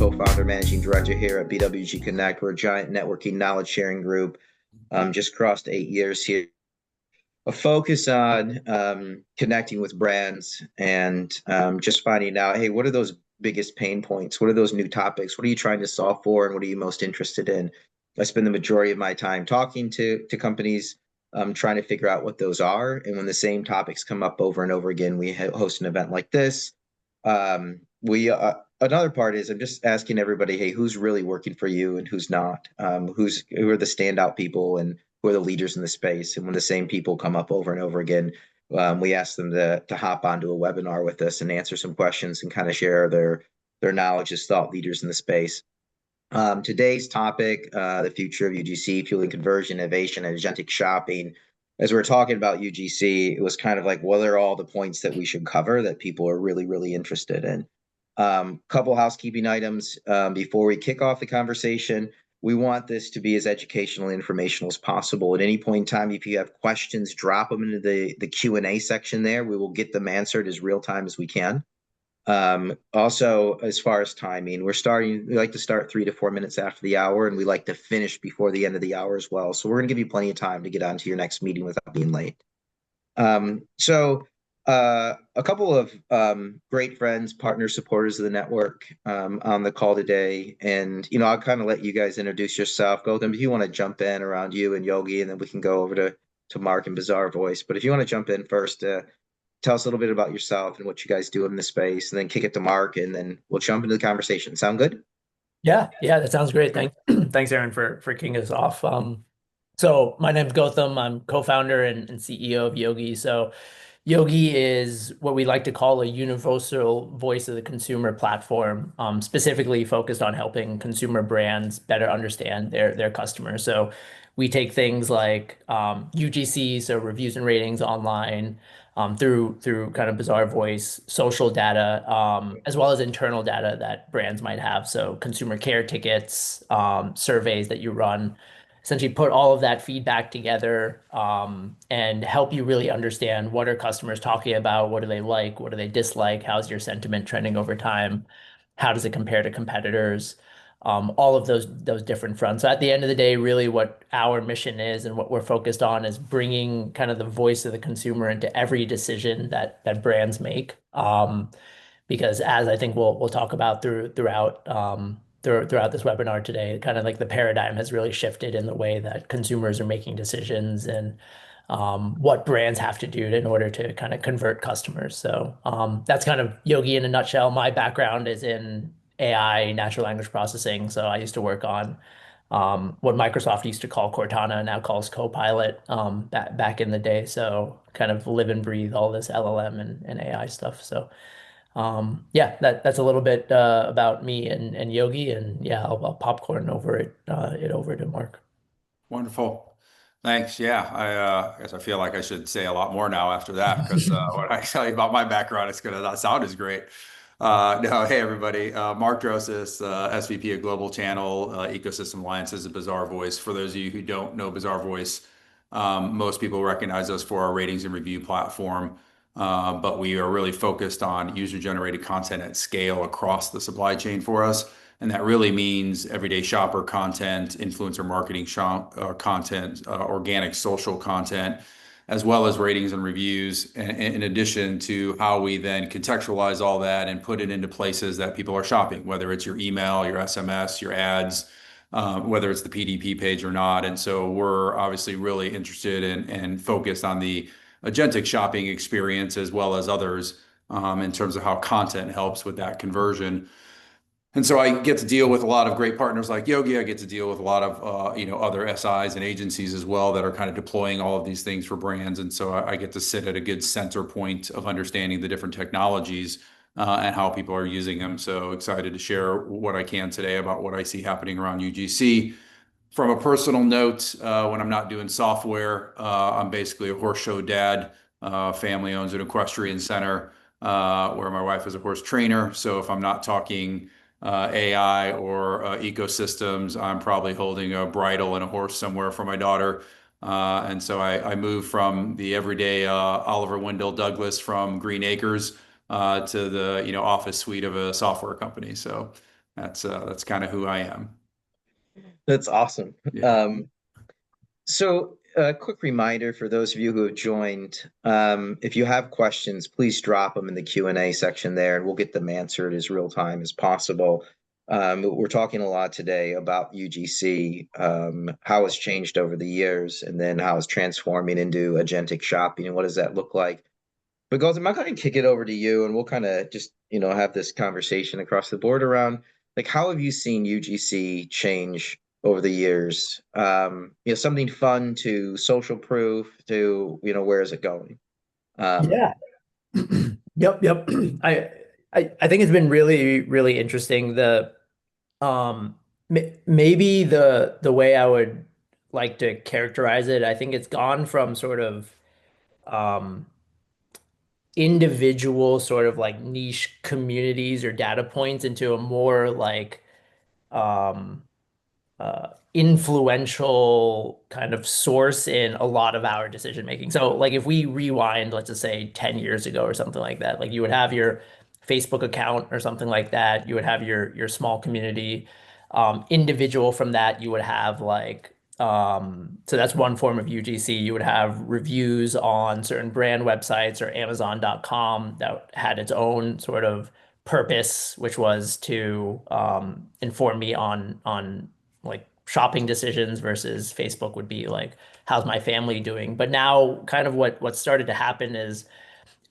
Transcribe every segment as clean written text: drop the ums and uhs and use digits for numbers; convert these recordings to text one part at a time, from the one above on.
co-founder, managing director here at BWG Connect. We're a giant networking knowledge sharing group. Just crossed 8 years here. A focus on connecting with brands and just finding out, hey, what are those biggest pain points? What are those new topics? What are you trying to solve for, and what are you most interested in? I spend the majority of my time talking to companies, trying to figure out what those are. And when the same topics come up over and over again, we host an event like this. We Another part is I'm just asking everybody, hey, who's really working for you and who's not? Who are the standout people and who are the leaders in the space? And when the same people come up over and over again, we ask them to hop onto a webinar with us and answer some questions and kind of share their knowledge as thought leaders in the space. Today's topic, the future of UGC, fueling conversion, innovation, and agentic shopping. As we're talking about UGC, it was kind of like, what are all the points that we should cover that people are really, really interested in? Couple housekeeping items before we kick off the conversation. We want this to be as educational and informational as possible. At any point in time, if you have questions, drop them into the Q&A section there. We will get them answered as real time as we can. Also, as far as timing, we like to start 3 to 4 minutes after the hour, and we like to finish before the end of the hour as well. So we're going to give you plenty of time to get on to your next meeting without being late. A couple of great friends, partners, supporters of the network on the call today. And, I'll kind of let you guys introduce yourself. Gautam, if you want to jump in around you and Yogi, and then we can go over to Mark and BazaarVoice. But if you want to jump in first, tell us a little bit about yourself and what you guys do in the space, and then kick it to Mark, and then we'll jump into the conversation. Sound good? Yeah, that sounds great. Thanks, Aaron, for kicking us off. So my name's Gautam. I'm co-founder and CEO of Yogi. So Yogi is what we like to call a universal voice of the consumer platform, specifically focused on helping consumer brands better understand their customers. So we take things like UGC, so reviews and ratings online, through kind of BazaarVoice, social data, as well as internal data that brands might have. So consumer care tickets, surveys that you run, essentially put all of that feedback together, and help you really understand what are customers talking about, what do they like, what do they dislike, how's your sentiment trending over time, how does it compare to competitors, all of those different fronts. So at the end of the day, really what our mission is and what we're focused on is bringing kind of the voice of the consumer into every decision that brands make. Because as I think we'll talk about throughout this webinar today, kind of like the paradigm has really shifted in the way that consumers are making decisions and what brands have to do in order to kind of convert customers. So that's kind of Yogi in a nutshell. My background is in AI, natural language processing. So I used to work on what Microsoft used to call Cortana, now calls Copilot, back in the day. So kind of live and breathe all this LLM and AI stuff. So that's a little bit about me and Yogi, and I'll popcorn over it over to Mark. Wonderful. Thanks. Yeah, I guess I feel like I should say a lot more now after that, because when I tell you about my background, it's going to not sound as great. No, hey everybody, Mark Drosos, SVP of Global Channel Ecosystem Alliances at BazaarVoice. For those of you who don't know BazaarVoice, most people recognize us for our ratings and review platform, but we are really focused on user-generated content at scale across the supply chain for us. And that really means everyday shopper content, influencer marketing content, organic social content, as well as ratings and reviews, in addition to how we then contextualize all that and put it into places that people are shopping, whether it's your email, your SMS, your ads, whether it's the PDP page or not. And so we're obviously really interested and focused on the agentic shopping experience as well as others, in terms of how content helps with that conversion. And so I get to deal with a lot of great partners like Yogi. I get to deal with a lot of other SIs and agencies as well that are kind of deploying all of these things for brands. And so I get to sit at a good center point of understanding the different technologies and how people are using them. So excited to share what I can today about what I see happening around UGC. From a personal note, when I'm not doing software, I'm basically a horse show dad. Family owns an equestrian center where my wife is a horse trainer. So if I'm not talking AI or ecosystems, I'm probably holding a bridle and a horse somewhere for my daughter. And so I moved from the everyday Oliver Wendell Douglas from Green Acres to the office suite of a software company. So That's kind of who I am. That's awesome. Yeah. So a quick reminder for those of you who have joined, if you have questions, please drop them in the Q&A section there, and we'll get them answered as real time as possible. We're talking a lot today about UGC, how it's changed over the years, and then how it's transforming into agentic shopping, and what does that look like. But Gautam, I'm going to kick it over to you, and we'll kind of just, have this conversation across the board around, like, how have you seen UGC change over the years? Something fun to social proof to, where is it going? Yeah. Yep. I think it's been really, really interesting. Maybe the way I would like to characterize it, I think it's gone from sort of um individual sort of like niche communities or data points into a more like um influential kind of source in a lot of our decision making. So like if we rewind, let's just say 10 years ago or something like that, like you would have your Facebook account or something like that, you would have your small community. Individual from that, you would have like so that's one form of UGC. You would have reviews on certain brand websites or Amazon.com that had its own sort of purpose, which was to inform me on like shopping decisions versus Facebook would be like, how's my family doing? But now kind of what started to happen is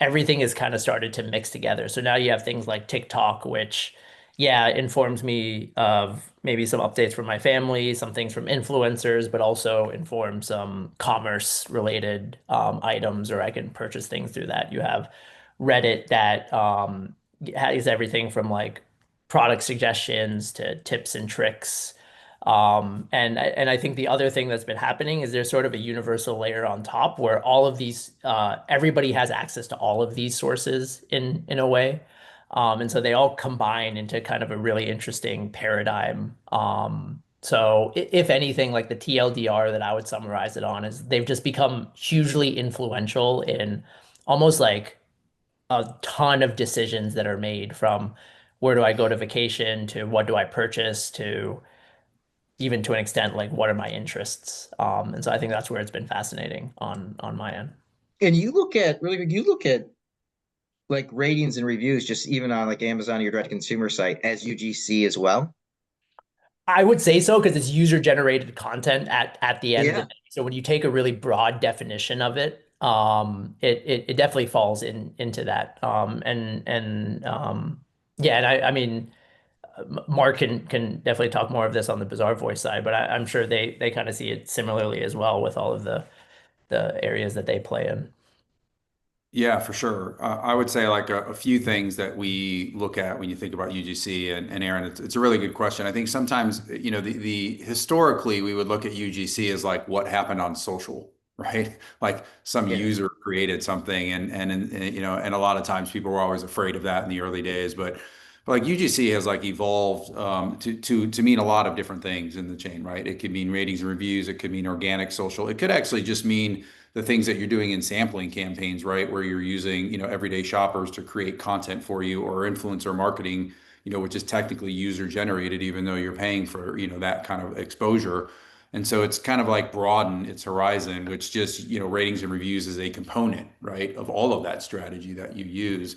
everything is kind of started to mix together. So now you have things like TikTok, which, yeah, informs me of maybe some updates from my family, some things from influencers, but also informs some commerce related items, or I can purchase things through that. You have Reddit that has everything from like product suggestions to tips and tricks. And I think the other thing that's been happening is there's sort of a universal layer on top where all of these everybody has access to all of these sources in a way. And so they all combine into kind of a really interesting paradigm. So if anything, like the TLDR that I would summarize it on is they've just become hugely influential in almost like a ton of decisions that are made, from where do I go to vacation to what do I purchase to even to an extent like what are my interests. And so I think that's where it's been fascinating on my end. And you look at like ratings and reviews, just even on like Amazon or your direct consumer site as UGC as well. I would say so because it's user generated content at the end of the Yeah. day. So when you take a really broad definition of it, it definitely falls into that. Yeah, and I mean Mark can definitely talk more of this on the BazaarVoice side, but I'm sure they kind of see it similarly as well with all of the areas that they play in. Yeah, for sure. I would say like a few things that we look at when you think about UGC and Aaron, it's a really good question. I think sometimes, the historically we would look at UGC as like what happened on social, right? Like some Yeah. user created something and a lot of times people were always afraid of that in the early days, but like UGC has like evolved to mean a lot of different things in the chain, right? It could mean ratings and reviews, it could mean organic social, it could actually just mean the things that you're doing in sampling campaigns, right? Where you're using, everyday shoppers to create content for you, or influencer marketing, which is technically user generated, even though you're paying for, that kind of exposure. And so it's kind of like broaden its horizon, which just, ratings and reviews is a component, right, of all of that strategy that you use.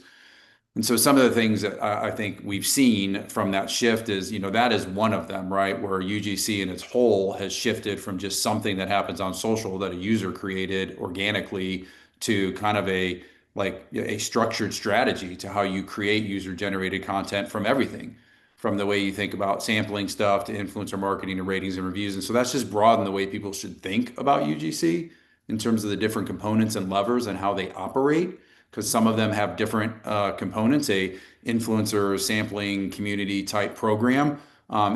And so some of the things that I think we've seen from that shift is, that is one of them, right? Where UGC in its whole has shifted from just something that happens on social that a user created organically to kind of a structured strategy to how you create user generated content from everything, from the way you think about sampling stuff to influencer marketing to ratings and reviews. And so that's just broadened the way people should think about UGC in terms of the different components and levers and how they operate, because some of them have different components. A influencer sampling community type program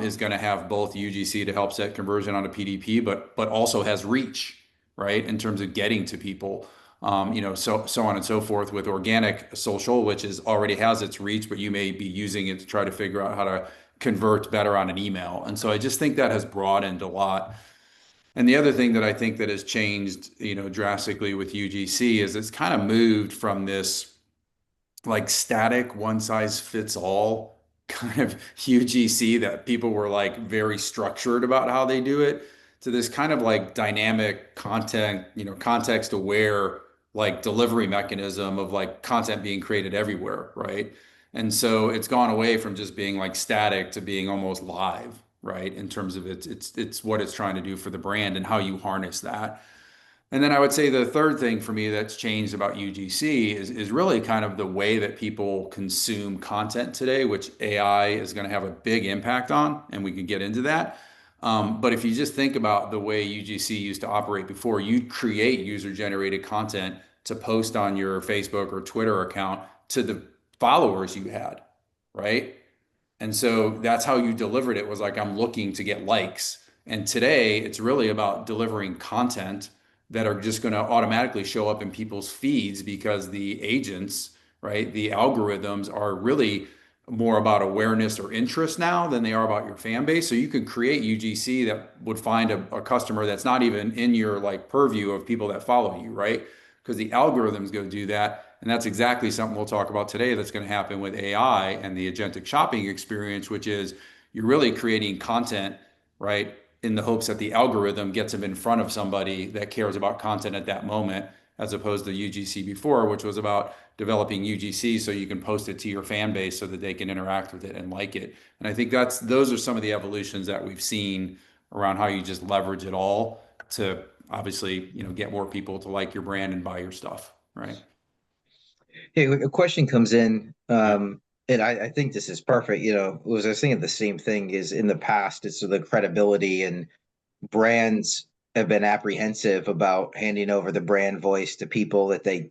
is going to have both UGC to help set conversion on a PDP, but also has reach, right, in terms of getting to people. So on and so forth with organic social, which is already has its reach, but you may be using it to try to figure out how to convert better on an email. And so I just think that has broadened a lot. And the other thing that I think that has changed, drastically with UGC is it's kind of moved from this like static one size fits all kind of UGC that people were like very structured about how they do it to this kind of like dynamic content, context aware like delivery mechanism of like content being created everywhere, right? And so it's gone away from just being like static to being almost live, right? In terms of it's what it's trying to do for the brand and how you harness that. And then I would say the third thing for me that's changed about UGC is really kind of the way that people consume content today, which AI is going to have a big impact on, and we can get into that. But if you just think about the way UGC used to operate before, you'd create user-generated content to post on your Facebook or Twitter account to the followers you had, right? And so that's how you delivered it was like, I'm looking to get likes. And today it's really about delivering content that are just going to automatically show up in people's feeds because the agents, right, the algorithms are really more about awareness or interest now than they are about your fan base. So you could create UGC that would find a customer that's not even in your like purview of people that follow you, right? Because the algorithms go do that. And that's exactly something we'll talk about today that's going to happen with AI and the agentic shopping experience, which is you're really creating content, right, in the hopes that the algorithm gets them in front of somebody that cares about content at that moment, as opposed to UGC before, which was about developing UGC so you can post it to your fan base so that they can interact with it and like it. And I think those are some of the evolutions that we've seen around how you just leverage it all to obviously, get more people to like your brand and buy your stuff, right? Hey, a question comes in, and I think this is perfect. I was thinking the same thing is in the past, it's the credibility and brands have been apprehensive about handing over the brand voice to people that they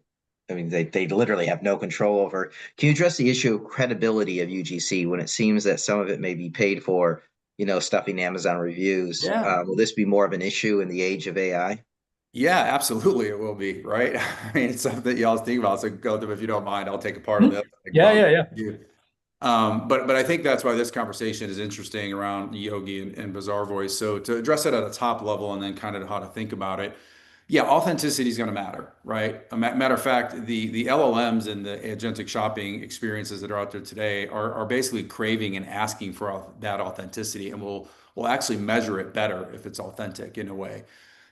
literally have no control over. Can you address the issue of credibility of UGC when it seems that some of it may be paid for, stuffing Amazon reviews? Yeah. Will this be more of an issue in the age of AI? Yeah, absolutely it will be, right? I mean, it's something that y'all think about. So Gautam, if you don't mind, I'll take a part of Mhm. this. Yeah, yeah, yeah. You. But I think that's why this conversation is interesting around Yogi and BazaarVoice. So to address it at a top level and then kind of how to think about it, yeah, authenticity is going to matter, right? Matter of fact, the LLMs and the agentic shopping experiences that are out there today are basically craving and asking for that authenticity, and will actually measure it better if it's authentic in a way.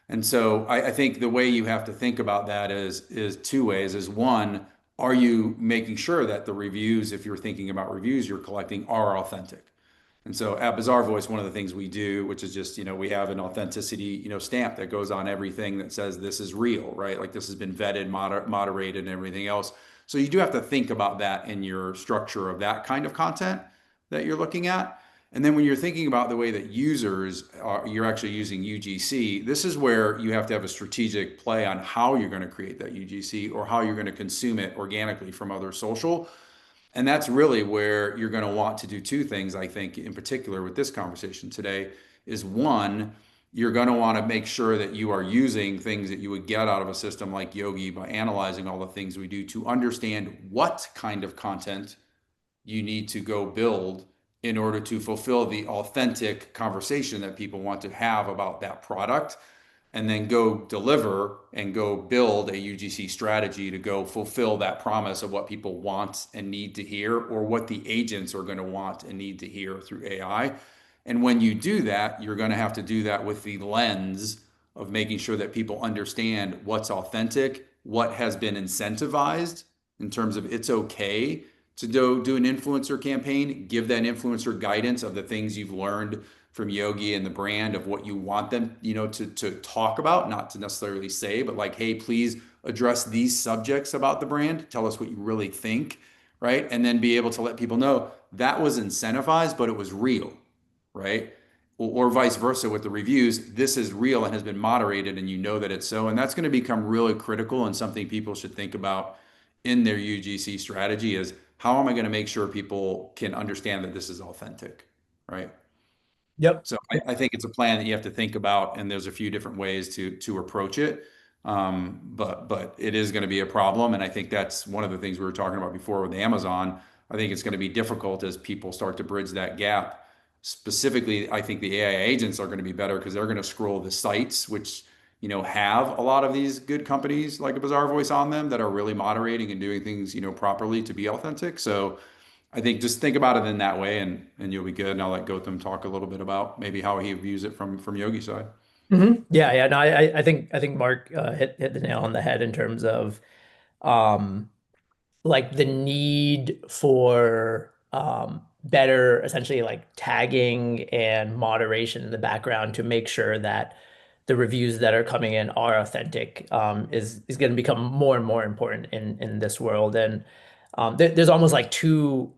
And so I think the way you have to think about that is two ways. Is one, are you making sure that the reviews, if you're thinking about reviews you're collecting, are authentic? And so at BazaarVoice, one of the things we do, which is just, we have an authenticity, stamp that goes on everything that says this is real, right? Like this has been vetted, moderated, and everything else. So you do have to think about that in your structure of that kind of content that you're looking at. And then when you're thinking about the way that you're actually using UGC, this is where you have to have a strategic play on how you're going to create that UGC or how you're going to consume it organically from other social. And that's really where you're going to want to do two things, I think, in particular with this conversation today, is one, you're going to want to make sure that you are using things that you would get out of a system like Yogi by analyzing all the things we do to understand what kind of content you need to go build in order to fulfill the authentic conversation that people want to have about that product, and then go deliver and go build a UGC strategy to go fulfill that promise of what people want and need to hear, or what the agents are going to want and need to hear through AI. And when you do that, you're going to have to do that with the lens of making sure that people understand what's authentic, what has been incentivized in terms of it's okay to do an influencer campaign, give that influencer guidance of the things you've learned from Yogi and the brand of what you want them, to talk about, not to necessarily say, but like, hey, please address these subjects about the brand. Tell us what you really think, right? And then be able to let people know that was incentivized, but it was real, right? Or vice versa with the reviews. This is real and has been moderated, and you know that it's so. And that's going to become really critical and something people should think about in their UGC strategy is how am I going to make sure people can understand that this is authentic, right? Yep. So I think it's a plan that you have to think about, and there's a few different ways to approach it. But it is going to be a problem, and I think that's one of the things we were talking about before with Amazon. I think it's going to be difficult as people start to bridge that gap. Specifically, I think the AI agents are going to be better because they're going to scroll the sites which have a lot of these good companies like a BazaarVoice on them that are really moderating and doing things properly to be authentic. So I think just think about it in that way, and you'll be good. And I'll let Gautam talk a little bit about maybe how he views it from Yogi's side. Yeah, yeah. No, I think Mark hit the nail on the head in terms of um, like the need for better essentially like tagging and moderation in the background to make sure that the reviews that are coming in are authentic is going to become more and more important in this world. And there's almost like two,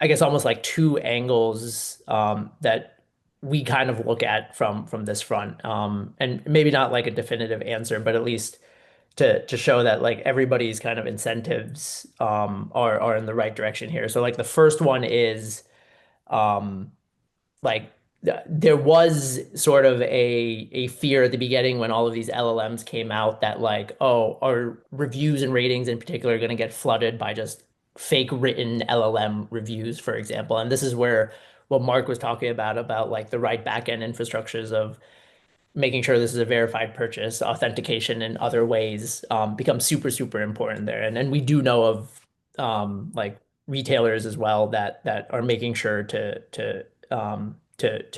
I guess almost like two angles that we kind of look at from this front. And maybe not like a definitive answer, but at least to show that like everybody's kind of incentives are in the right direction here. So like the first one is um like there was sort of a fear at the beginning when all of these LLMs came out that like, oh, our reviews and ratings in particular are going to get flooded by just fake written LLM reviews, for example. And this is where what Mark was talking about like the right backend infrastructures of making sure this is a verified purchase, authentication in other ways becomes super, super important there. And we do know of like retailers as well that are making sure to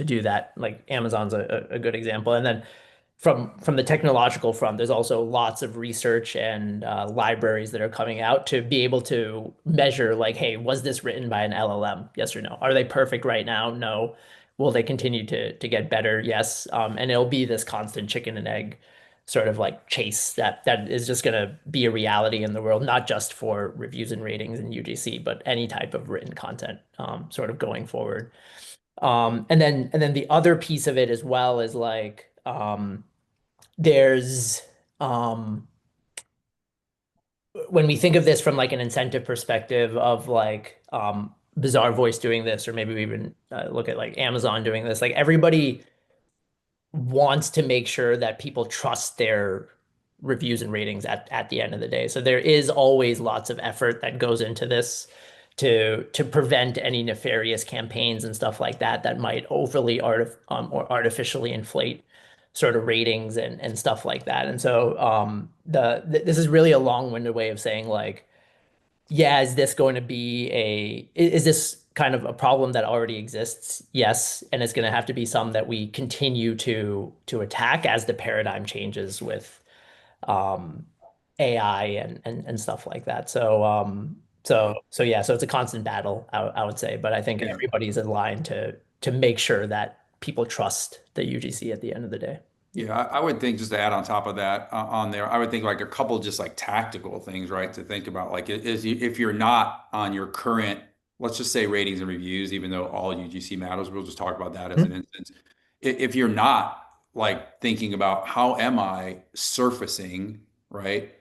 do that. Like Amazon's a good example. And then from the technological front, there's also lots of research and libraries that are coming out to be able to measure like, hey, was this written by an LLM? Yes or no? Are they perfect right now? No. Will they continue to get better? Yes. And it'll be this constant chicken and egg sort of like chase that is just going to be a reality in the world, not just for reviews and ratings and UGC, but any type of written content sort of going forward. And then the other piece of it as well is like there's when we think of this from like an incentive perspective of like BazaarVoice doing this, or maybe we even look at like Amazon doing this, like everybody wants to make sure that people trust their reviews and ratings at the end of the day. So there is always lots of effort that goes into this to prevent any nefarious campaigns and stuff like that that might overly or artificially inflate sort of ratings and stuff like that. And so this is really a long-winded way of saying like, yeah, is this going to be is this kind of a problem that already exists? Yes, and it's going to have to be some that we continue to attack as the paradigm changes with um, AI and stuff like that. So yeah, so it's a constant battle, I would say, but I think Yeah. everybody's aligned to make sure that people trust the UGC at the end of the day. Yeah, I would think just to add on top of that on there, I would think like a couple just like tactical things, right? To think about like if you're not on your current, let's just say ratings and reviews, even though all UGC matters, we'll just talk about that as an instance. If you're not like thinking about how am I surfacing, right?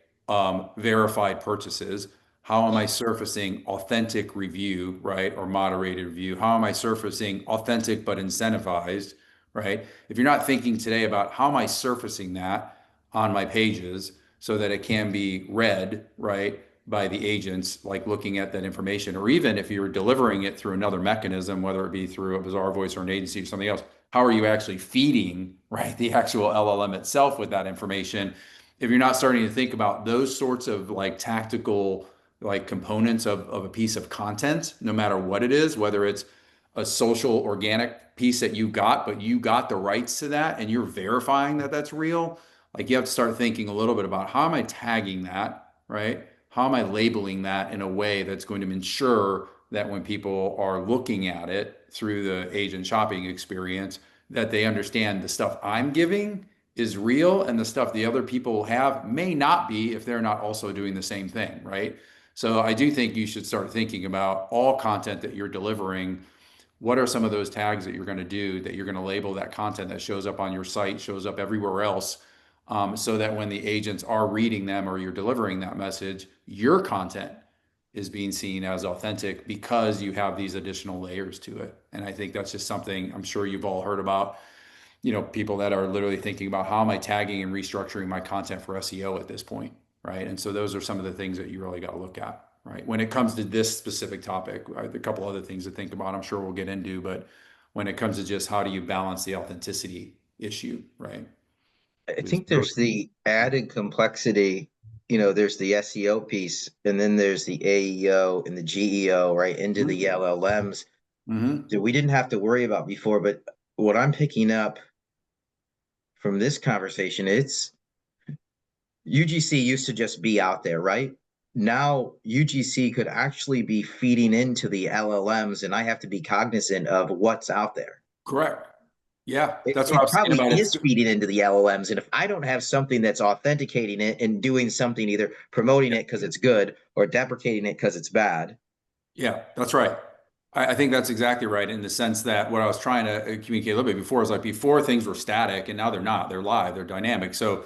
Verified purchases, how am I surfacing authentic review, right? Or moderated review? How am I surfacing authentic but incentivized? Right? If you're not thinking today about how am I surfacing that on my pages so that it can be read, right, by the agents, like looking at that information, or even if you're delivering it through another mechanism, whether it be through a BazaarVoice or an agency or something else, how are you actually feeding, right, the actual LLM itself with that information? If you're not starting to think about those sorts of like tactical like components of a piece of content, no matter what it is, whether it's a social organic piece that you got, but you got the rights to that and you're verifying that that's real. Like you have to start thinking a little bit about how am I tagging that, right? How am I labeling that in a way that's going to ensure that when people are looking at it through the agent shopping experience, that they understand the stuff I'm giving is real and the stuff the other people have may not be if they're not also doing the same thing, right? So I do think you should start thinking about all content that you're delivering. What are some of those tags that you're going to do that you're going to label that content that shows up on your site, shows up everywhere else, so that when the agents are reading them or you're delivering that message, your content is being seen as authentic because you have these additional layers to it. And I think that's just something I'm sure you've all heard about, people that are literally thinking about how am I tagging and restructuring my content for SEO at this point, right? And so those are some of the things that you really got to look at. Right. When it comes to this specific topic, a couple other things to think about, I'm sure we'll get into, but when it comes to just how do you balance the authenticity issue, right? I think there's the added complexity there's the SEO piece, and then there's the AEO and the GEO, right, into the LLMs that we didn't have to worry about before. But what I'm picking up from this conversation, it's UGC used to just be out there, right? Now UGC could actually be feeding into the LLMs, and I have to be cognizant of what's out there. Correct. Yeah, It, that's what I it was thinking probably about. is feeding into the LLMs, and if I don't have something that's authenticating it and doing something, either promoting it because it's good or deprecating it because it's bad. Yeah, that's right. I think that's exactly right in the sense that what I was trying to communicate a little bit before is like before things were static and now they're not. They're live, they're dynamic. So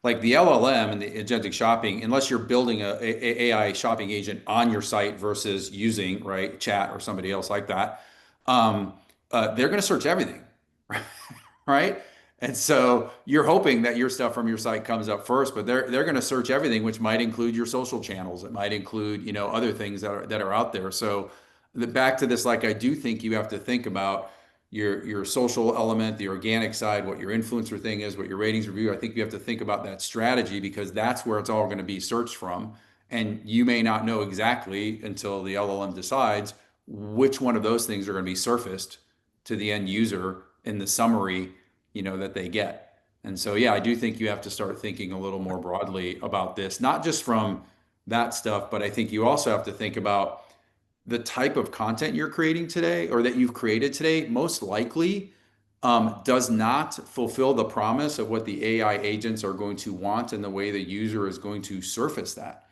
like the LLM and the agentic shopping, unless you're building a AI shopping agent on your site versus using, right, chat or somebody else like that, they're going to search everything, right? And so you're hoping that your stuff from your site comes up first, but they're going to search everything, which might include your social channels. It might include, other things that are out there. So back to this, like I do think you have to think about your social element, the organic side, what your influencer thing is, what your ratings review. I think you have to think about that strategy because that's where it's all going to be searched from. And you may not know exactly until the LLM decides which one of those things are going to be surfaced to the end user in the summary, that they get. And so, yeah, I do think you have to start thinking a little more broadly about this, not just from that stuff, but I think you also have to think about the type of content you're creating today or that you've created today, most likely does not fulfill the promise of what the AI agents are going to want and the way the user is going to surface that.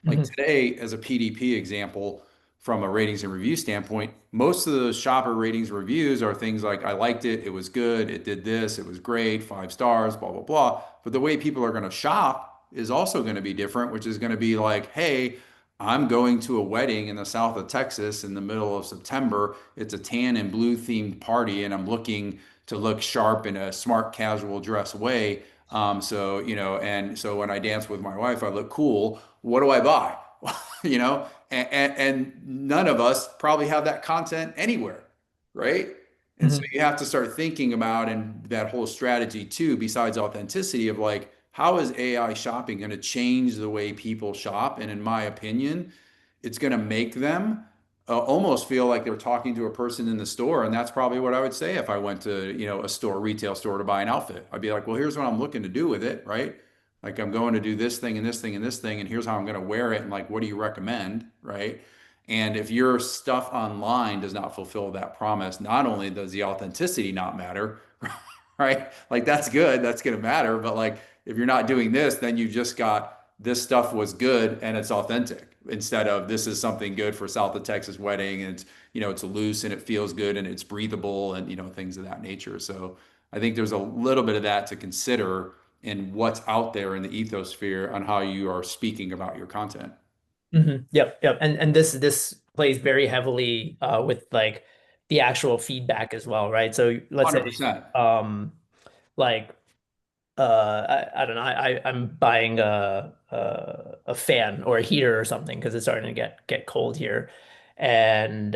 Like today, as a PDP example, from a ratings and review standpoint, most of those shopper ratings reviews are things like, I liked it, it was good, it did this, it was great, 5 stars, blah, blah, blah. But the way people are going to shop is also going to be different, which is going to be like, hey, I'm going to a wedding in the south of Texas in the middle of September. It's a tan and blue themed party, and I'm looking to look sharp in a smart casual dress way. And so when I dance with my wife, I look cool. What do I buy? And none of us probably have that content anywhere, right? And so you have to start thinking about and that whole strategy too, besides authenticity of like, how is AI shopping going to change the way people shop? And in my opinion, it's going to make them almost feel like they're talking to a person in the store. And that's probably what I would say if I went to, retail store to buy an outfit. I'd be like, well, here's what I'm looking to do with it, right? Like I'm going to do this thing and this thing and this thing, and here's how I'm going to wear it. And like, what do you recommend, right? And if your stuff online does not fulfill that promise, not only does the authenticity not matter, right? Like that's good, that's going to matter. But like, if you're not doing this, then you just got this stuff was good and it's authentic instead of this is something good for South of Texas wedding and it's loose and it feels good and it's breathable and things of that nature. So I think there's a little bit of that to consider in what's out there in the ethosphere on how you are speaking about your content. Yep. And this plays very heavily with like the actual feedback as well, right? So let's say 100%. like I don't know, I'm buying a fan or a heater or something because it's starting to get cold here, and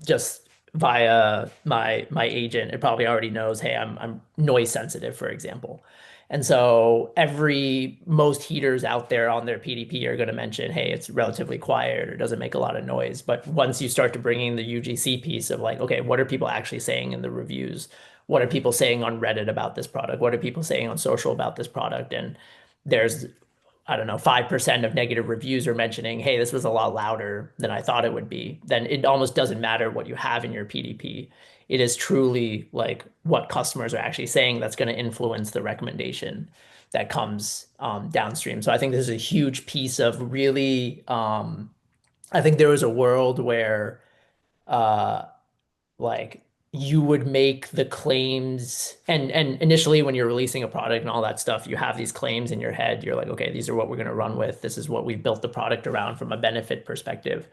just via my agent, it probably already knows, hey, I'm noise sensitive, for example. And so most heaters out there on their PDP are going to mention, hey, it's relatively quiet or doesn't make a lot of noise. But once you start to bring in the UGC piece of like, okay, what are people actually saying in the reviews? What are people saying on Reddit about this product? What are people saying on social about this product? And there's, I don't know, 5% of negative reviews are mentioning, hey, this was a lot louder than I thought it would be. Then it almost doesn't matter what you have in your PDP. It is truly like what customers are actually saying that's going to influence the recommendation that comes downstream. So I think this is a huge piece of really, I think there was a world where uh, like you would make the claims and initially when you're releasing a product and all that stuff, you have these claims in your head. You're like, okay, these are what we're going to run with. This is what we built the product around from a benefit perspective.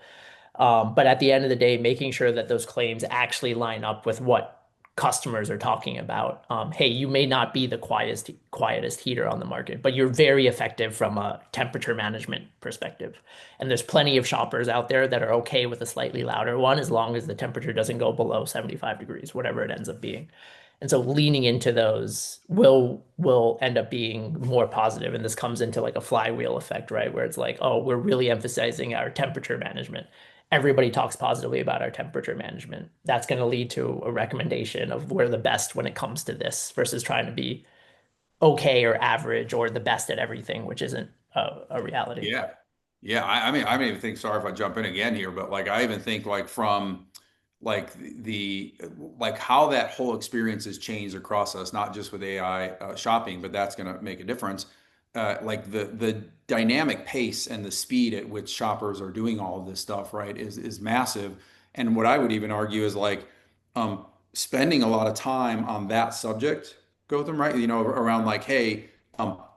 But at the end of the day, making sure that those claims actually line up with what customers are talking about. Hey, you may not be the quietest heater on the market, but you're very effective from a temperature management perspective. And there's plenty of shoppers out there that are okay with a slightly louder one as long as the temperature doesn't go below 75 degrees, whatever it ends up being. And so leaning into those will end up being more positive. And this comes into like a flywheel effect, right? Where it's like, oh, we're really emphasizing our temperature management. Everybody talks positively about our temperature management. That's going to lead to a recommendation of we're the best when it comes to this versus trying to be okay or average or the best at everything, which isn't a reality. Yeah. Yeah. I mean, I don't even think, sorry if I jump in again here, but like, I even think like from like like how that whole experience has changed across us, not just with AI shopping, but that's going to make a difference. Like the dynamic pace and the speed at which shoppers are doing all of this stuff, right, is massive. And what I would even argue is like um, spending a lot of time on that subject, Gotham, right? You know, around like, hey,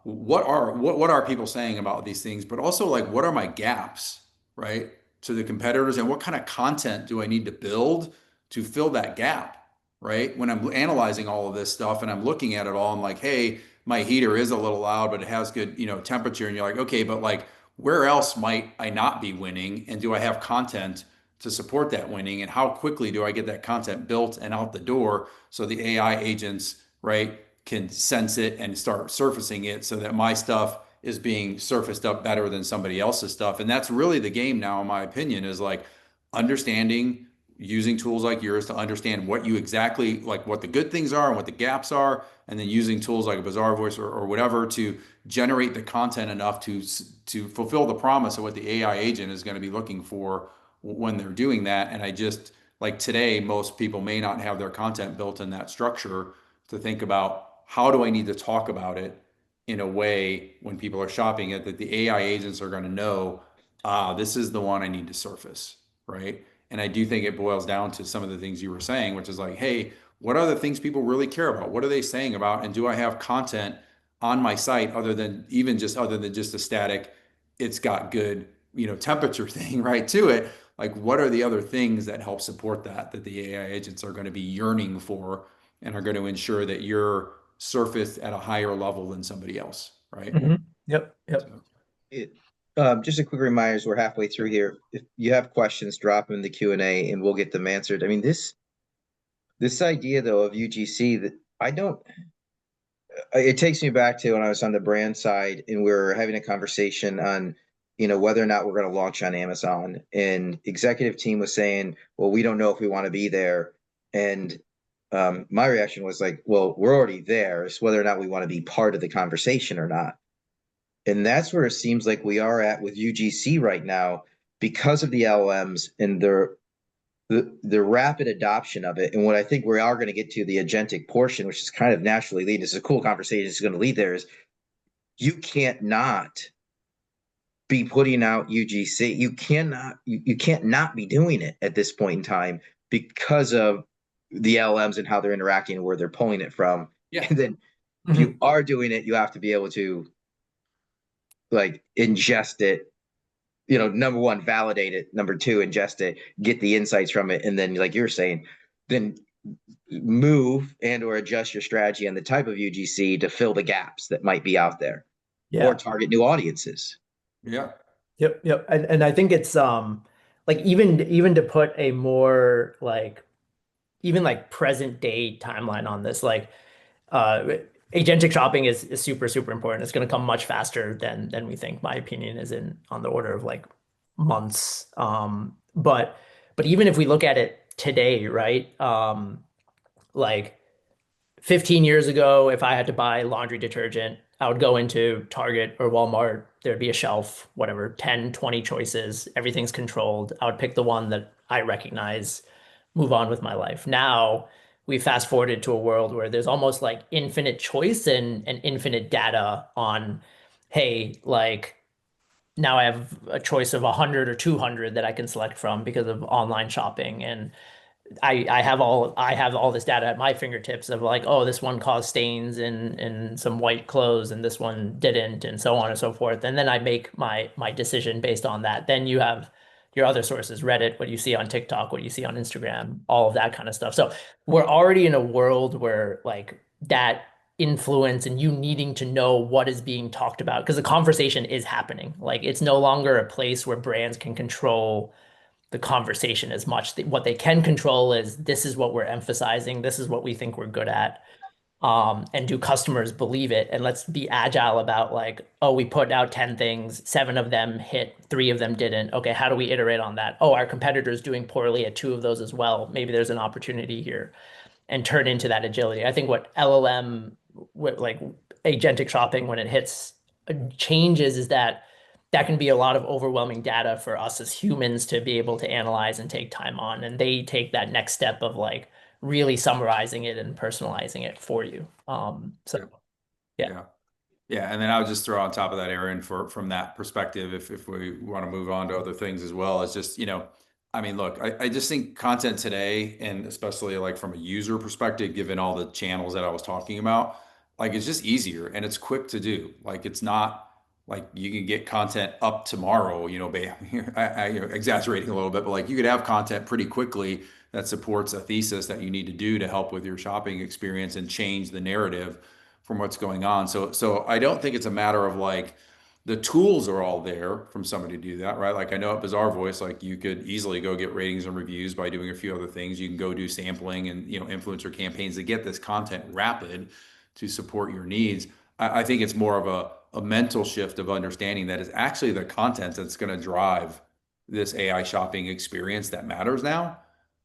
what are people saying about these things, but also like what are my gaps, right, to the competitors, and what kind of content do I need to build to fill that gap, right? When I'm analyzing all of this stuff and I'm looking at it all, I'm like, hey, my heater is a little loud, but it has good, you know, temperature. And you're like, okay, but like, where else might I not be winning? And do I have content to support that winning? And how quickly do I get that content built and out the door so the AI agents, right, can sense it and start surfacing it so that my stuff is being surfaced up better than somebody else's stuff. And that's really the game now, in my opinion, is like understanding, using tools like yours to understand what you exactly like, what the good things are and what the gaps are, and then using tools like a BazaarVoice or whatever to generate the content enough to fulfill the promise of what the AI agent is going to be looking for when they're doing that. And I just like today, most people may not have their content built in that structure to think about how do I need to talk about it in a way when people are shopping it that the AI agents are going to know, this is the one I need to surface, right? And I do think it boils down to some of the things you were saying, which is like, hey, what are the things people really care about? What are they saying about? And do I have content on my site other than just a static, it's got good, you know, temperature thing right to it? Like, what are the other things that help support that the AI agents are going to be yearning for and are going to ensure that you're surfaced at a higher level than somebody else, right? Yep. So, It, just a quick reminder, as we're halfway through here. If you have questions, drop them in the Q&A and we'll get them answered. I mean, this idea though of UGC that I don't, it takes me back to when I was on the brand side and we were having a conversation on, you know, whether or not we're going to launch on Amazon. And executive team was saying, well, we don't know if we want to be there. And my reaction was like, well, we're already there. It's whether or not we want to be part of the conversation or not. And that's where it seems like we are at with UGC right now because of the LLMs and the rapid adoption of it. And what I think we are going to get to the agentic portion, which is kind of naturally leading. It's a cool conversation. It's going to lead there. Is you can't not be putting out UGC. You can't not be doing it at this point in time because of the LLMs and how they're interacting and where they're pulling it from. yeah. And then if you are doing it, you have to be able to like ingest it, you know, number one, validate it, number two, ingest it, get the insights from it, and then like you're saying, then move and or adjust your strategy on the type of UGC to fill the gaps that might be out there or target new audiences. Yeah. Yep. And I think it's like even to put a more like even like present day timeline on this, like agentic shopping is super, super important. It's going to come much faster than we think. My opinion is on the order of like months. But even if we look at it today, right? Like 15 years ago, if I had to buy laundry detergent, I would go into Target or Walmart. There'd be a shelf, whatever, 10, 20 choices. Everything's controlled. I would pick the one that I recognize, move on with my life. Now we fast forwarded to a world where there's almost like infinite choice and infinite data on, hey, like now I have a choice of 100 or 200 that I can select from because of online shopping. And I have all this data at my fingertips of like, oh, this one caused stains in some white clothes and this one didn't, and so on and so forth. And then I make my decision based on that. Then you have your other sources, Reddit, what you see on TikTok, what you see on Instagram, all of that kind of stuff. So we're already in a world where like that influence and you needing to know what is being talked about because the conversation is happening. Like it's no longer a place where brands can control the conversation as much. What they can control is, this is what we're emphasizing, this is what we think we're good at. And do customers believe it? And let's be agile about like, oh, we put out 10 things, 7 of them hit, 3 of them didn't. Okay, how do we iterate on that? Oh, our competitor's doing poorly at 2 of those as well. Maybe there's an opportunity here, and turn into that agility. I think what LLM, like agentic shopping, when it hits changes, is that can be a lot of overwhelming data for us as humans to be able to analyze and take time on. And they take that next step of like really summarizing it and personalizing it for you. So yeah. Yeah, and then I would just throw on top of that, Aaron, from that perspective, if we want to move on to other things as well, is just, I mean, look, I just think content today, and especially like from a user perspective, given all the channels that I was talking about, like it's just easier and it's quick to do. Like it's not like you can get content up tomorrow, I exaggerating a little bit, but like you could have content pretty quickly that supports a thesis that you need to do to help with your shopping experience and change the narrative from what's going on. So I don't think it's a matter of like the tools are all there from somebody to do that, right? Like I know at BazaarVoice, like you could easily go get ratings and reviews by doing a few other things. You can go do sampling and influencer campaigns to get this content rapid to support your needs. I think it's more of a mental shift of understanding that it's actually the content that's going to drive this AI shopping experience that matters now.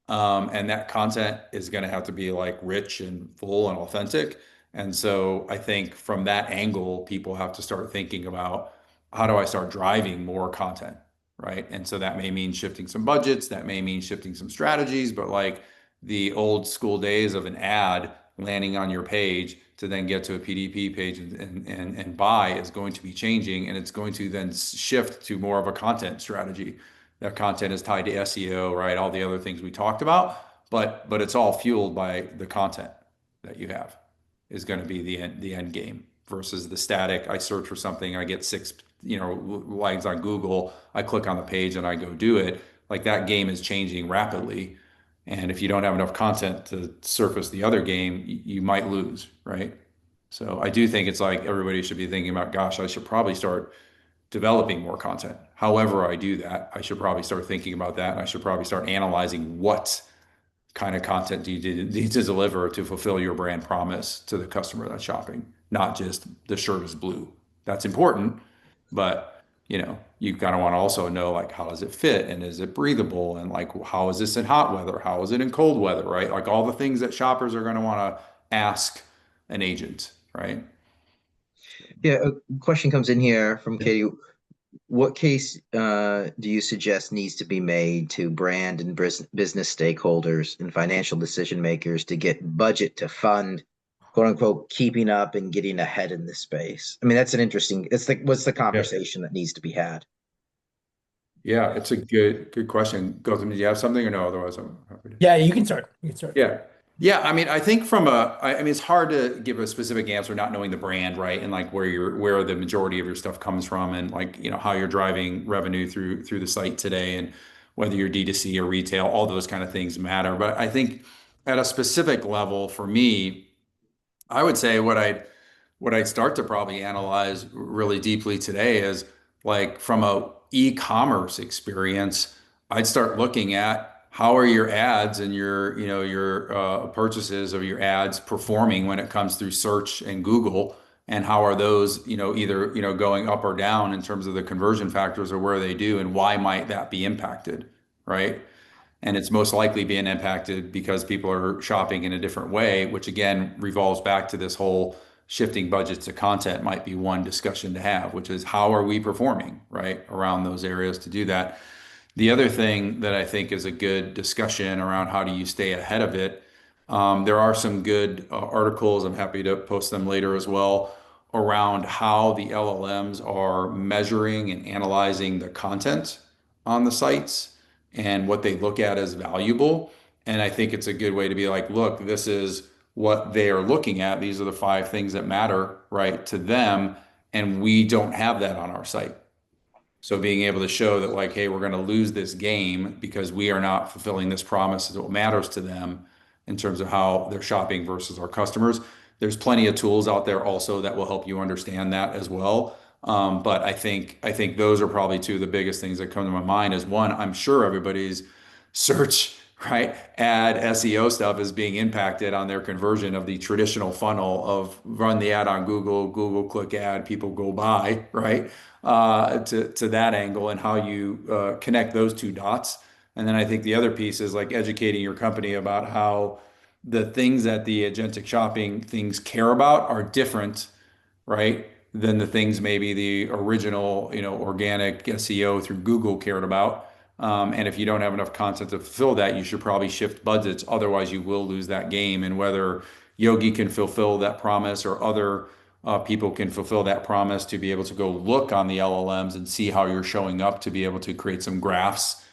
And that content is going to have to be like rich and full and authentic. And so I think from that angle, people have to start thinking about, how do I start driving more content, right? And so that may mean shifting some budgets, that may mean shifting some strategies, but like the old school days of an ad landing on your page to then get to a PDP page and buy is going to be changing, and it's going to then shift to more of a content strategy. That content is tied to SEO, right? All the other things we talked about, but it's all fueled by the content that you have is going to be the end game versus the static. I search for something, I get 6 lines on Google, I click on the page and I go do it. Like that game is changing rapidly, and if you don't have enough content to surface the other game, you might lose, right? So I do think it's like everybody should be thinking about, gosh, I should probably start developing more content. However I do that, I should probably start thinking about that, and I should probably start analyzing what kind of content do you need to deliver to fulfill your brand promise to the customer that's shopping, not just the shirt is blue. That's important, but you kind of want to also know, like, how does it fit, and is it breathable, and like how is this in hot weather, how is it in cold weather, right? Like all the things that shoppers are going to want to ask an agent, right? Yeah, a question comes in here from Katie. What case do you suggest needs to be made to brand and business stakeholders and financial decision makers to get budget to fund, quote unquote, keeping up and getting ahead in this space? I mean, that's an interesting, what's the conversation that needs to be had? Yeah, it's a good question. Gautam, did you have something or no? Otherwise, I'm happy to. Yeah, you can start. Yeah. I mean, I think it's hard to give a specific answer not knowing the brand, right? And like where the majority of your stuff comes from, and like, how you're driving revenue through the site today, and whether you're D2C or retail, all those kind of things matter. But I think at a specific level for me, I would say what I'd start to probably analyze really deeply today is like from a e-commerce experience, I'd start looking at how are your ads and your purchases of your ads performing when it comes through search and Google, and how are those either going up or down in terms of the conversion factors or where they do, and why might that be impacted, right? And it's most likely being impacted because people are shopping in a different way, which again revolves back to this whole shifting budgets to content might be one discussion to have, which is how are we performing, right, around those areas to do that. The other thing that I think is a good discussion around how do you stay ahead of it, there are some good articles, I'm happy to post them later as well, around how the LLMs are measuring and analyzing the content on the sites and what they look at as valuable. And I think it's a good way to be like, look, this is what they are looking at. These are the 5 things that matter, right, to them. And we don't have that on our site. So being able to show that like, hey, we're going to lose this game because we are not fulfilling this promise is what matters to them in terms of how they're shopping versus our customers. There's plenty of tools out there also that will help you understand that as well. But I think those are probably two of the biggest things that come to my mind. Is one, I'm sure everybody's search, right, ad SEO stuff is being impacted on their conversion of the traditional funnel of run the ad on Google, Google click ad, people go buy, right, to that angle, and how you connect those two dots. And then I think the other piece is like educating your company about how the things that the agentic shopping things care about are different, right, than the things maybe the original, organic SEO through Google cared about. And if you don't have enough content to fulfill that, you should probably shift budgets. Otherwise, you will lose that game. And whether Yogi can fulfill that promise, or other people can fulfill that promise, to be able to go look on the LLMs and see how you're showing up, to be able to create some graphs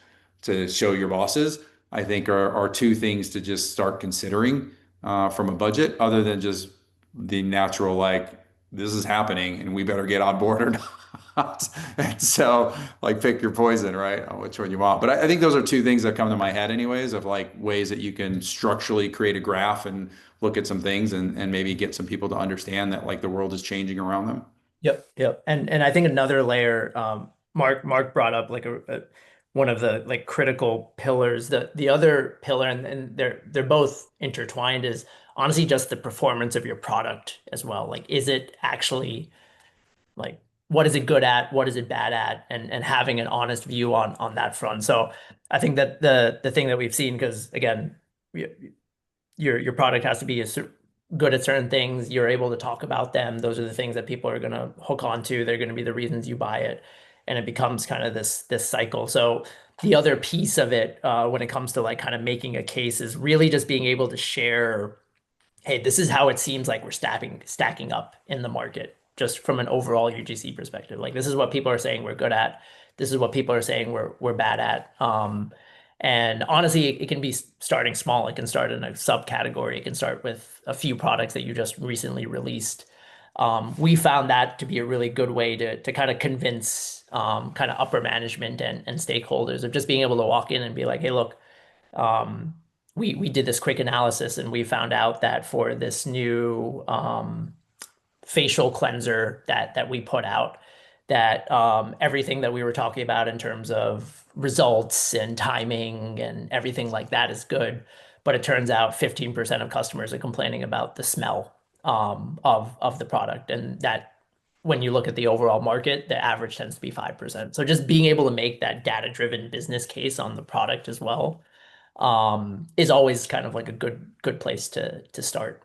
to show your bosses, I think are two things to just start considering from a budget, other than just the natural, like, this is happening and we better get on board or not. And so, like, pick your poison, right? On which one you want. But I think those are two things that come to my head, anyways, of like ways that you can structurally create a graph and look at some things, and maybe get some people to understand that like the world is changing around them. Yep. And I think another layer, Mark brought up like one of the like critical pillars. The other pillar, and they're both intertwined, is honestly just the performance of your product as well. Like, is it actually, like, what is it good at? What is it bad at? And having an honest view on that front. So I think that the thing that we've seen, because again, your product has to be good at certain things. You're able to talk about them. Those are the things that people are going to hook onto. They're going to be the reasons you buy it, and it becomes kind of this cycle. So the other piece of it, when it comes to like kind of making a case, is really just being able to share, hey, this is how it seems like we're stacking up in the market, just from an overall UGC perspective. Like, this is what people are saying we're good at. This is what people are saying we're bad at. And honestly, it can be starting small. It can start in a subcategory. It can start with a few products that you just recently released. We found that to be a really good way to kind of convince kind of upper management and stakeholders, of just being able to walk in and be like, hey, look, we did this quick analysis, and we found out that for this new facial cleanser that we put out, that everything that we were talking about in terms of results and timing and everything like that is good. But it turns out 15% of customers are complaining about the smell of the product. And that, when you look at the overall market, the average tends to be 5%. So just being able to make that data-driven business case on the product as well is always kind of like a good place to start.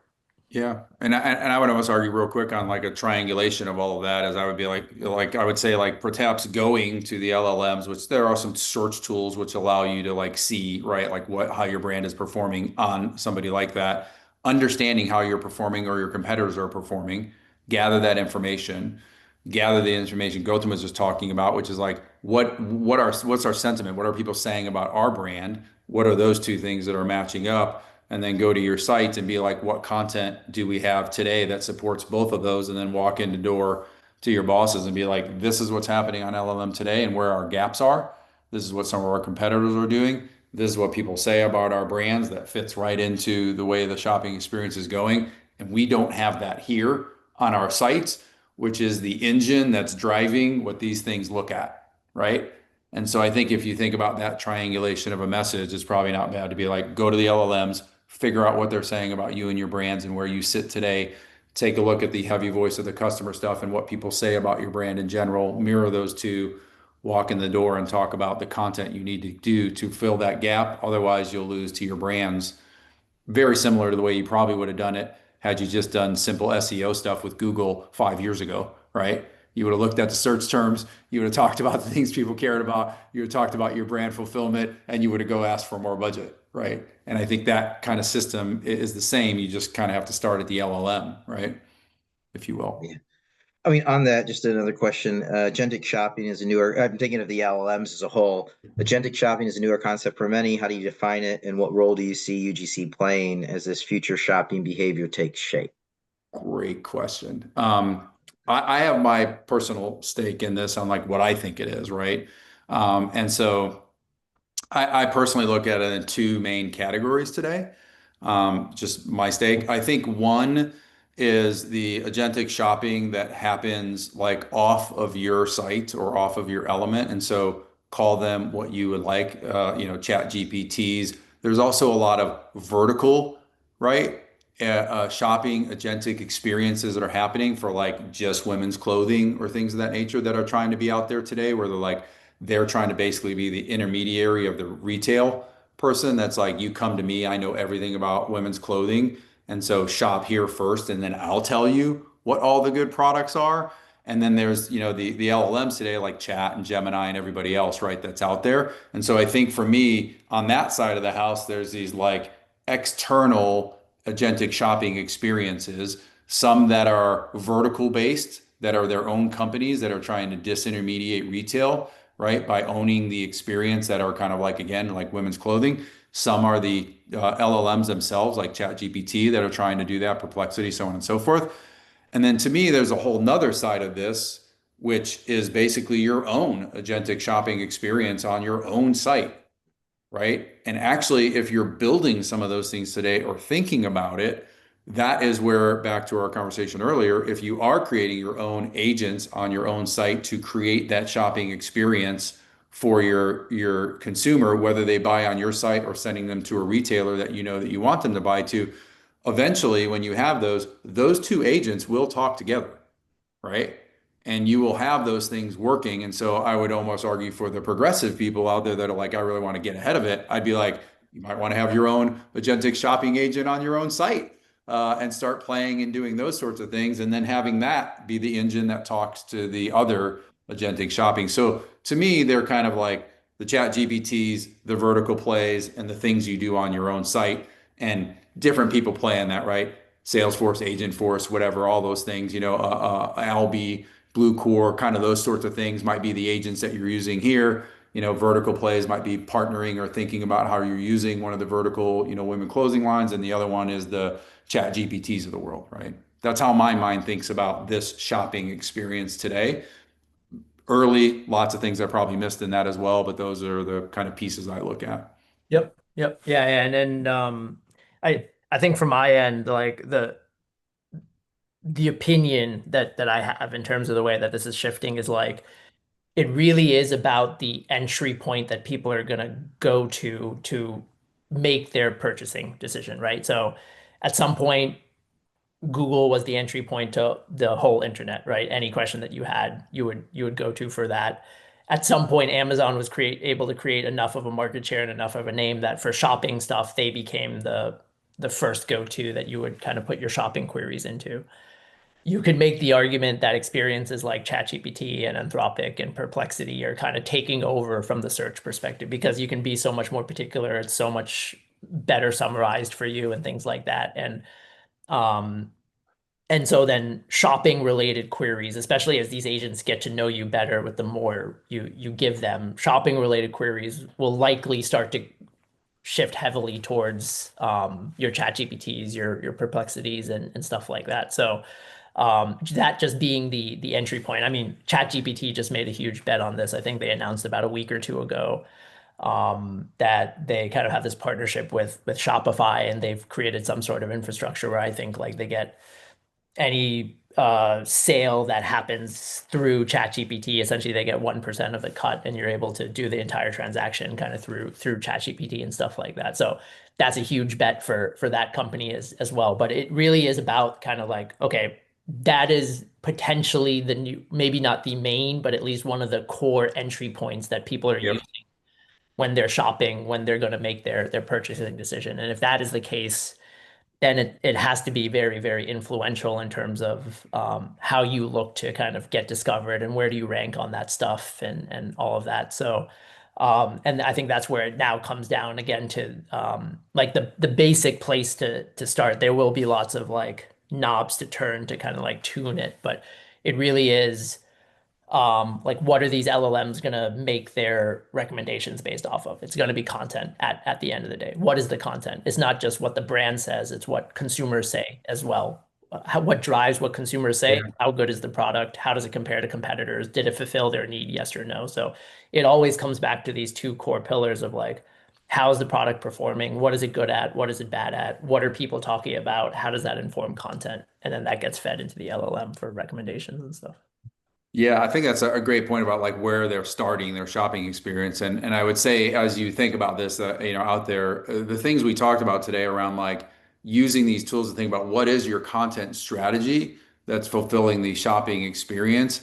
Yeah, and I would almost argue real quick on like a triangulation of all of that, as I would be like I would say, like, perhaps going to the LLMs, which there are some search tools which allow you to like see, right, like how your brand is performing on somebody like that, understanding how you're performing or your competitors are performing, gather that information, gather the information Gautam was just talking about, which is like what's our sentiment, what are people saying about our brand, what are those two things that are matching up, and then go to your site and be like, what content do we have today that supports both of those? And then walk in the door to your bosses and be like, this is what's happening on LLM today and where our gaps are. This is what some of our competitors are doing. This is what people say about our brands that fits right into the way the shopping experience is going. And we don't have that here on our site, which is the engine that's driving what these things look at, right? And so I think if you think about that triangulation of a message, it's probably not bad to be like, go to the LLMs, figure out what they're saying about you and your brands and where you sit today. Take a look at the heavy voice of the customer stuff and what people say about your brand in general. Mirror those two, walk in the door and talk about the content you need to do to fill that gap. Otherwise, you'll lose to your brands. Very similar to the way you probably would have done it had you just done simple SEO stuff with Google 5 years ago, right? You would have looked at the search terms, you would have talked about the things people cared about, you would have talked about your brand fulfillment, and you would have go ask for more budget, right? And I think that kind of system is the same. You just kind of have to start at the LLM, right? If you will. Yeah. I mean, on that, just another question. Agentic shopping is a newer, I'm thinking of the LLMs as a whole. Agentic shopping is a newer concept for many. How do you define it, and what role do you see UGC playing as this future shopping behavior takes shape? Great question. I have my personal stake in this on like what I think it is, right? And so I personally look at it in two main categories today. Just my stake. I think one is the agentic shopping that happens like off of your site or off of your element. And so call them what you would like, chat GPTs. There's also a lot of vertical, right? Shopping agentic experiences that are happening for like just women's clothing or things of that nature that are trying to be out there today, where they're trying to basically be the intermediary of the retail person. That's like, you come to me, I know everything about women's clothing. And so shop here first, and then I'll tell you what all the good products are. And then there's, the LLMs today, like Chat and Gemini and everybody else, right, that's out there. And so I think for me, on that side of the house, there's these like external agentic shopping experiences, some that are vertical based, that are their own companies that are trying to disintermediate retail, right, by owning the experience, that are kind of like, again, like women's clothing. Some are the LLMs themselves, like ChatGPT, that are trying to do that, Perplexity, so on and so forth. And then to me, there's a whole nother side of this, which is basically your own agentic shopping experience on your own site, right? And actually, if you're building some of those things today or thinking about it, that is where, back to our conversation earlier, if you are creating your own agents on your own site to create that shopping experience for your consumer, whether they buy on your site or sending them to a retailer that that you want them to buy to, eventually, when you have those two agents will talk together, right? And you will have those things working. And so I would almost argue for the progressive people out there that are like, I really want to get ahead of it. I'd be like, you might want to have your own agentic shopping agent on your own site, and start playing and doing those sorts of things. And then having that be the engine that talks to the other agentic shopping. So to me, they're kind of like the chat GPTs, the vertical plays, and the things you do on your own site. And different people play in that, right? Salesforce, Agentforce, whatever, all those things, Albi, Blue Core, kind of those sorts of things might be the agents that you're using here. Vertical plays might be partnering or thinking about how you're using one of the vertical, women closing lines, and the other one is the chat GPTs of the world, right? That's how my mind thinks about this shopping experience today. Early, lots of things I probably missed in that as well, but those are the kind of pieces I look at. Yep. Yep. Yeah. And then I think from my end, like the opinion that I have in terms of the way that this is shifting is like it really is about the entry point that people are gonna go to make their purchasing decision, right? So at some point, Google was the entry point to the whole internet, right? Any question that you had, you would go to for that. At some point, Amazon was able to create enough of a market share and enough of a name that for shopping stuff, they became the first go-to that you would kind of put your shopping queries into. You could make the argument that experiences like ChatGPT and Anthropic and Perplexity are kind of taking over from the search perspective because you can be so much more particular. It's so much better summarized for you and things like that. Um, and so then shopping related queries, especially as these agents get to know you better with the more you give them, shopping related queries will likely start to shift heavily towards your chat GPTs, your perplexities and stuff like that. So that just being the entry point. I mean, chat GPT just made a huge bet on this. I think they announced about a week or two ago that they kind of have this partnership with Shopify, and they've created some sort of infrastructure where I think like they get any sale that happens through ChatGPT, essentially they get 1% of the cut, and you're able to do the entire transaction kind of through ChatGPT and stuff like that. So that's a huge bet for that company as well. But it really is about kind of like, okay, that is potentially the new, maybe not the main, but at least one of the core entry points that people are using when they're shopping, when they're going to make their purchasing decision. And if that is the case, then it has to be very, very influential in terms of how you look to kind of get discovered and where do you rank on that stuff and all of that. So, and I think that's where it now comes down again to like the basic place to start. There will be lots of like knobs to turn to kind of like tune it, but it really is like what are these LLMs going to make their recommendations based off of? It's going to be content at the end of the day. What is the content? It's not just what the brand says, it's what consumers say as well. What drives what consumers say? Yeah. How good is the product? How does it compare to competitors? Did it fulfill their need? Yes or no? So it always comes back to these two core pillars of like, how's the product performing? What is it good at? What is it bad at? What are people talking about? How does that inform content? And then that gets fed into the LLM for recommendations and stuff. Yeah, I think that's a great point about like where they're starting their shopping experience. And I would say as you think about this, out there, the things we talked about today around like using these tools to think about what is your content strategy that's fulfilling the shopping experience.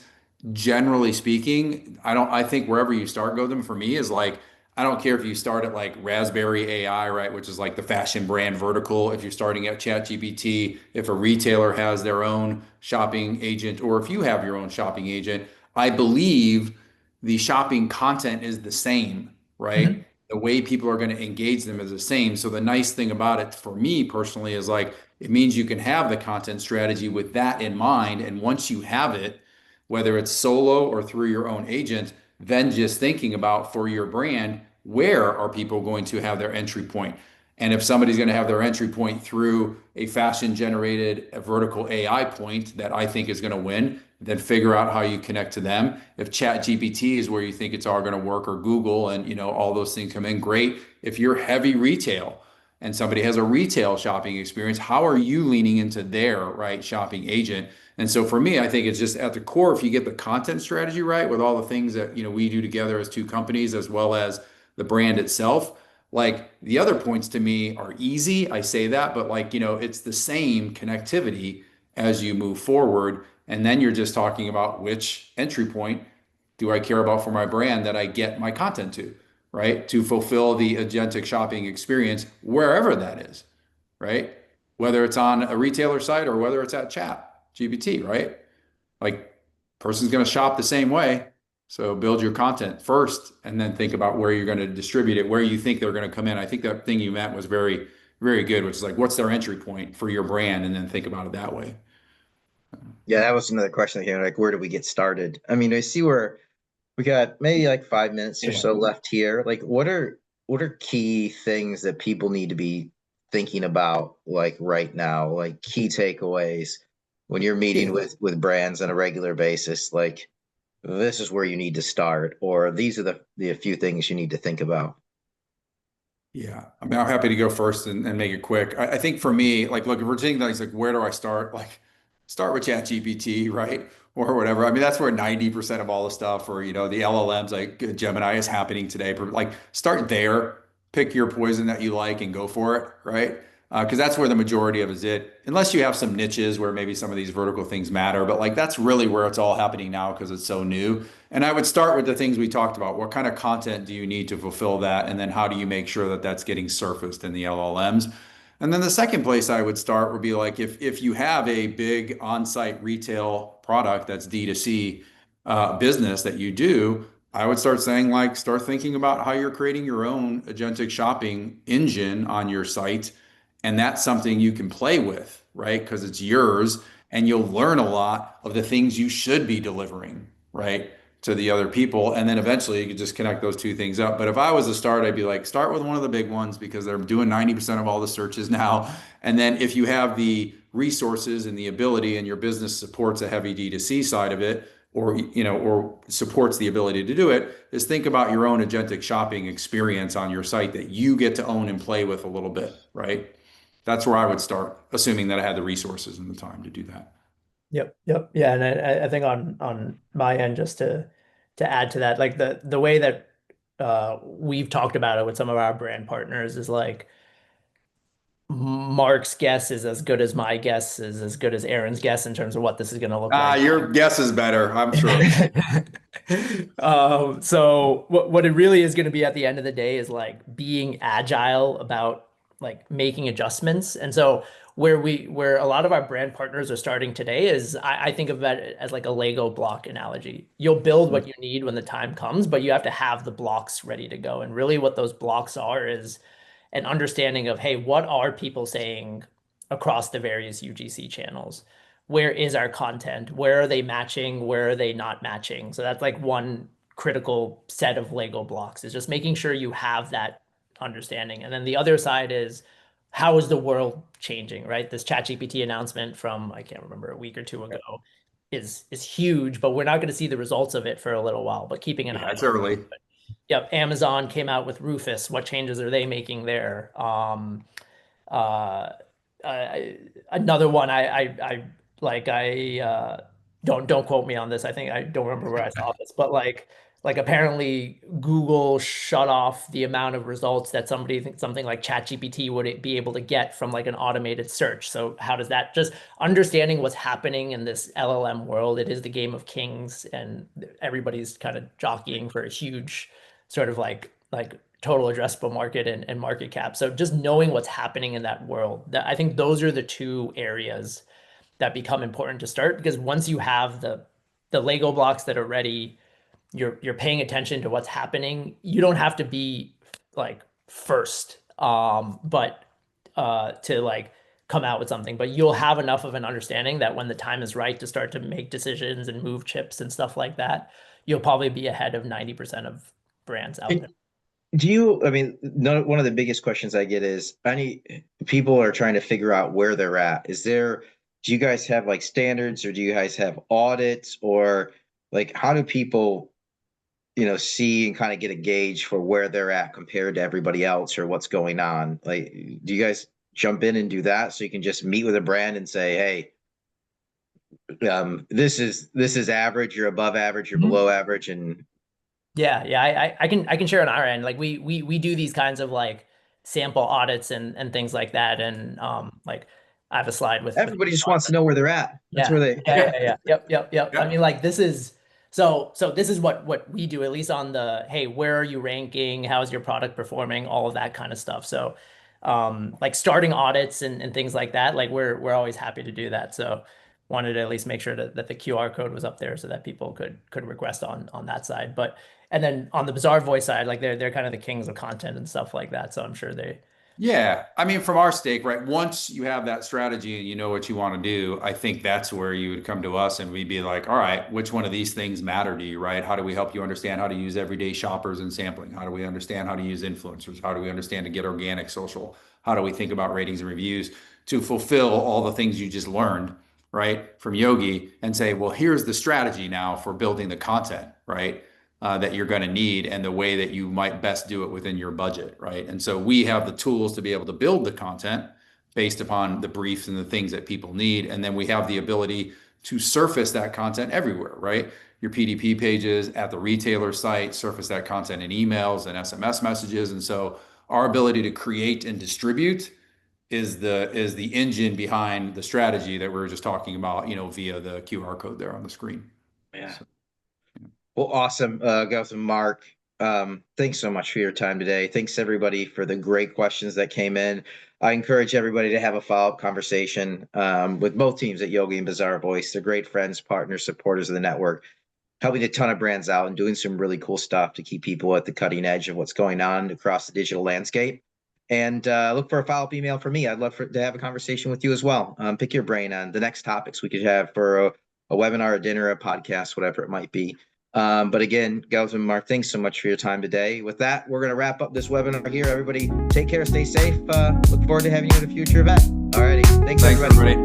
Generally speaking, I think wherever you start, Gautam, for me is like, I don't care if you start at like Raspberry AI, right, which is like the fashion brand vertical. If you're starting at ChatGPT, if a retailer has their own shopping agent, or if you have your own shopping agent, I believe the shopping content is the same, right? Mhm. The way people are going to engage them is the same. So the nice thing about it for me personally is like it means you can have the content strategy with that in mind. And once you have it, whether it's solo or through your own agent, then just thinking about for your brand, where are people going to have their entry point? And if somebody's going to have their entry point through a fashion generated vertical AI point that I think is going to win, then figure out how you connect to them. If Chat GPT is where you think it's all going to work, or Google, and all those things come in, great. If you're heavy retail and somebody has a retail shopping experience, how are you leaning into their right shopping agent? And so for me, I think it's just at the core, if you get the content strategy right with all the things that we do together as two companies, as well as the brand itself, like the other points to me are easy. I say that, but like, it's the same connectivity as you move forward. And then you're just talking about which entry point do I care about for my brand that I get my content to, right? To fulfill the agentic shopping experience, wherever that is, right? Whether it's on a retailer site or whether it's at Chat GPT, right? Like, person's going to shop the same way. So build your content first and then think about where you're going to distribute it, where you think they're going to come in. I think that thing you meant was very, very good, which is like, what's their entry point for your brand? And then think about it that way. Yeah, that was another question here. Like, where do we get started? I mean, I see where we got maybe like 5 minutes or Yeah. so left here. Like, what are key things that people need to be thinking about, like right now, like key takeaways when you're meeting Yeah. with brands on a regular basis? Like, this is where you need to start, or these are the few things you need to think about. Yeah, I mean, I'm happy to go first and make it quick. I think for me, like, look, if we're taking things like, where do I start? Like, start with ChatGPT, right? Or whatever. I mean, that's where 90% of all the stuff, or, the LLMs like Gemini is happening today. But like, start there, pick your poison that you like and go for it, right? Because that's where the majority of it, unless you have some niches where maybe some of these vertical things matter. But like, that's really where it's all happening now because it's so new. And I would start with the things we talked about. What kind of content do you need to fulfill that? And then how do you make sure that that's getting surfaced in the LLMs? And then the second place I would start would be like if you have a big on-site retail product that's D2C business that you do, I would start saying like start thinking about how you're creating your own agentic shopping engine on your site. And that's something you can play with, right? Because it's yours and you'll learn a lot of the things you should be delivering, right? To the other people. And then eventually you could just connect those two things up. But if I was to start, I'd be like, start with one of the big ones because they're doing 90% of all the searches now. And then if you have the resources and the ability and your business supports a heavy D2C side of it, or supports the ability to do it, is think about your own agentic shopping experience on your site that you get to own and play with a little bit, right? That's where I would start, assuming that I had the resources and the time to do that. Yep, yep. Yeah, and I think on my end, just to add to that, like the way that we've talked about it with some of our brand partners is like Mark's guess is as good as my guess is as good as Aaron's guess in terms of what this is going to look like. Your guess is better, I'm sure. So what it really is going to be at the end of the day is like being agile about like making adjustments. And so where a lot of our brand partners are starting today is I think of that as like a Lego block analogy. You'll build what you need when the time comes, but you have to have the blocks ready to go. And really what those blocks are is an understanding of, hey, what are people saying across the various UGC channels? Where is our content? Where are they matching? Where are they not matching? So that's like one critical set of Lego blocks is just making sure you have that understanding. And then the other side is how is the world changing, right? This ChatGPT announcement from, I can't remember, a week or two ago is huge, but we're not going to see the results of it for a little while, but keeping an Yeah, eye it's on it. early. Yep. Amazon came out with Rufus. What changes are they making there? Uh, Another one I like don't quote me on this. I think I don't remember where I saw this, but like apparently Google shut off the amount of results that something like ChatGPT would be able to get from like an automated search. So how does that, just understanding what's happening in this LLM world? It is the game of kings, and everybody's kind of jockeying for a huge sort of like total addressable market and market cap. So just knowing what's happening in that world, that I think those are the two areas that become important to start, because once you have the Lego blocks that are ready, you're paying attention to what's happening. You don't have to be like first, but to like come out with something, but you'll have enough of an understanding that when the time is right to start to make decisions and move chips and stuff like that, you'll probably be ahead of 90% of brands out there. Do you, I mean, one of the biggest questions I get is people are trying to figure out where they're at. Do you guys have like standards, or do you guys have audits, or like how do people, see and kind of get a gauge for where they're at compared to everybody else or what's going on? Like, do you guys jump in and do that so you can just meet with a brand and say, hey, this is average, you're above average, you're below average, and Yeah, I can share on our end. Like we do these kinds of like sample audits and things like that. And like I have a slide with everybody just wants to know where they're at. That's where they Yep. I mean, like this is so this is what we do, at least on the, hey, where are you ranking? How's your product performing? All of that kind of stuff. So like starting audits and things like that, like we're always happy to do that. So wanted to at least make sure that the QR code was up there so that people could request on that side. But and then on the BazaarVoice side, like they're kind of the kings of content and stuff like that. So I'm sure they. Yeah, I mean, from our stake, right? Once you have that strategy and you know what you want to do, I think that's where you would come to us and we'd be like, all right, which one of these things matter to you, right? How do we help you understand how to use everyday shoppers and sampling? How do we understand how to use influencers? How do we understand to get organic social? How do we think about ratings and reviews to fulfill all the things you just learned, right, from Yogi, and say, well, here's the strategy now for building the content, right? That you're going to need, and the way that you might best do it within your budget, right? And so we have the tools to be able to build the content based upon the briefs and the things that people need. And then we have the ability to surface that content everywhere, right? Your PDP pages, at the retailer site, surface that content in emails and SMS messages. And so our ability to create and distribute is the engine behind the strategy that we were just talking about, via the QR code there on the screen. Yeah. So. Well, awesome. Gautam, Mark, thanks so much for your time today. Thanks everybody for the great questions that came in. I encourage everybody to have a follow-up conversation with both teams at Yogi and BazaarVoice. They're great friends, partners, supporters of the network, helping a ton of brands out and doing some really cool stuff to keep people at the cutting edge of what's going on across the digital landscape. And look for a follow-up email from me. I'd love to have a conversation with you as well. Pick your brain on the next topics we could have for a webinar, a dinner, a podcast, whatever it might be. But again, Gautam and Mark, thanks so much for your time today. With that, we're going to wrap up this webinar here. Everybody take care, stay safe. Look forward to having you at a future event. All righty. Thanks everybody.